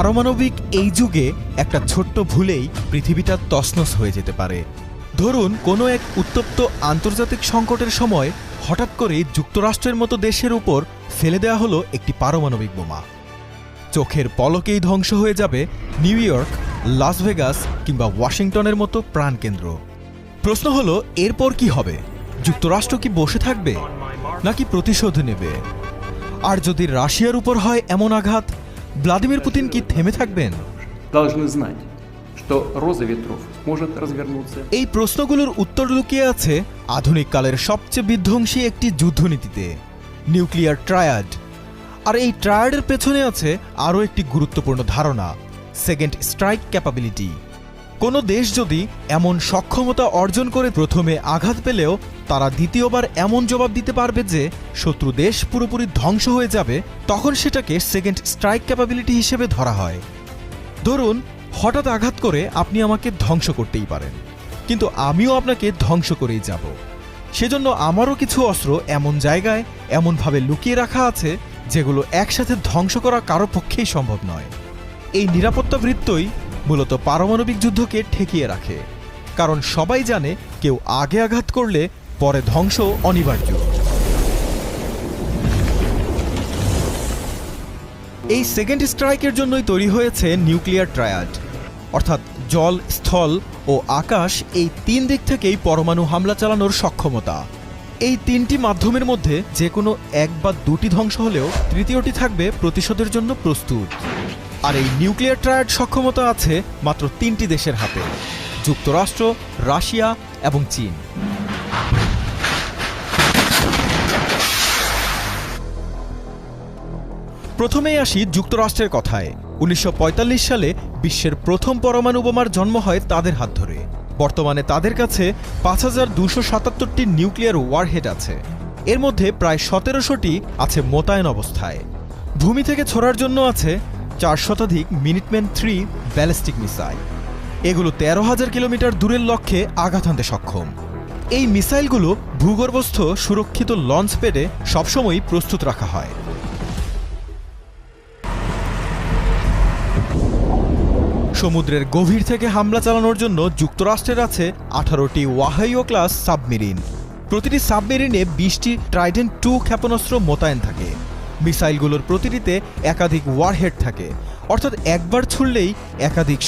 পারমাণবিক এই যুগে একটা ছোট্ট ভুলেই পৃথিবীটা তছনছ হয়ে যেতে পারে। ধরুন কোনো এক উত্তপ্ত আন্তর্জাতিক সংকটের সময় হঠাৎ করেই যুক্তরাষ্ট্রের মতো দেশের উপর ফেলে দেওয়া হলো একটি পারমাণবিক বোমা। চোখের পলকেই ধ্বংস হয়ে যাবে নিউ ইয়র্ক, লাস ভেগাস কিংবা ওয়াশিংটনের মতো প্রাণকেন্দ্র। প্রশ্ন হলো, এরপর কি হবে? যুক্তরাষ্ট্র কি বসে থাকবে নাকি প্রতিশোধ নেবে? আর যদি রাশিয়ার উপর হয় এমন আঘাত, ভ্লাদিমির পুতিন কি থেমে থাকবেন? Должны знать, что роза ветров может развернуться. এই প্রশ্নগুলোর উত্তর লুকিয়ে আছে আধুনিক কালের সবচেয়ে বিধ্বংসী একটি যুদ্ধনীতিতে, নিউক্লিয়ার ট্রায়াড। আর এই ট্রায়াডের পেছনে আছে আরও একটি গুরুত্বপূর্ণ ধারণা, সেকেন্ড স্ট্রাইক ক্যাপাবিলিটি। কোনো দেশ যদি এমন সক্ষমতা অর্জন করে প্রথমে আঘাত পেলেও তারা দ্বিতীয়বার এমন জবাব দিতে পারবে যে শত্রু দেশ পুরোপুরি ধ্বংস হয়ে যাবে, তখন সেটাকে সেকেন্ড স্ট্রাইক ক্যাপাবিলিটি হিসেবে ধরা হয়। ধরুন হঠাৎ আঘাত করে আপনি আমাকে ধ্বংস করতেই পারেন, কিন্তু আমিও আপনাকে ধ্বংস করেই যাব। সেজন্য আমারও কিছু অস্ত্র এমন জায়গায় এমনভাবে লুকিয়ে রাখা আছে যেগুলো একসাথে ধ্বংস করা কারো পক্ষেই সম্ভব নয়। এই নিরাপত্তা বৃত্তই মূলত পারমাণবিক যুদ্ধকে ঠেকিয়ে রাখে, কারণ সবাই জানে কেউ আগে আঘাত করলে পরে ধ্বংস অনিবার্য। এই সেকেন্ড স্ট্রাইকের জন্যই তৈরি হয়েছে নিউক্লিয়ার ট্রায়াড, অর্থাৎ জল, স্থল ও আকাশ, এই তিন দিক থেকেই পরমাণু হামলা চালানোর সক্ষমতা। এই তিনটি মাধ্যমের মধ্যে যে কোনো এক বা দুটি ধ্বংস হলেও তৃতীয়টি থাকবে প্রতিশোধের জন্য প্রস্তুত। আর এই নিউক্লিয়ার ট্রায়াড সক্ষমতা আছে মাত্র তিনটি দেশের হাতে, যুক্তরাষ্ট্র, রাশিয়া এবং চীন। প্রথমেই আসি যুক্তরাষ্ট্রের কথায়। 1945 সালে বিশ্বের প্রথম পরমাণু বোমার জন্ম হয় তাদের হাত ধরে। বর্তমানে তাদের কাছে 5277টি নিউক্লিয়ার ওয়ারহেড আছে। এর মধ্যে প্রায় 1700টি আছে মোতায়েন অবস্থায়। ভূমি থেকে ছোড়ার জন্য আছে 4 শতাধিক মিনিটম্যান 3 ব্যালিস্টিক মিসাইল। এগুলো 13,000 কিলোমিটার দূরের লক্ষ্যে আঘাত হানতে সক্ষম। এই মিসাইলগুলো ভূগর্ভস্থ সুরক্ষিত লঞ্চ প্যাডে সবসময়ই প্রস্তুত রাখা হয়। সমুদ্রের গভীর থেকে হামলা চালানোর জন্য যুক্তরাষ্ট্রের আছে 18টি ওয়াহাইও ক্লাস সাবমেরিন। প্রতিটি সাবমেরিনে 20টি ট্রাইডেন্ট 2 ক্ষেপণাস্ত্র মোতায়েন থাকে। মিসাইলগুলোর প্রতিটিতে একাধিক ওয়ারহেড থাকে, অর্থাৎ একবার ছুড়লেই একাধিক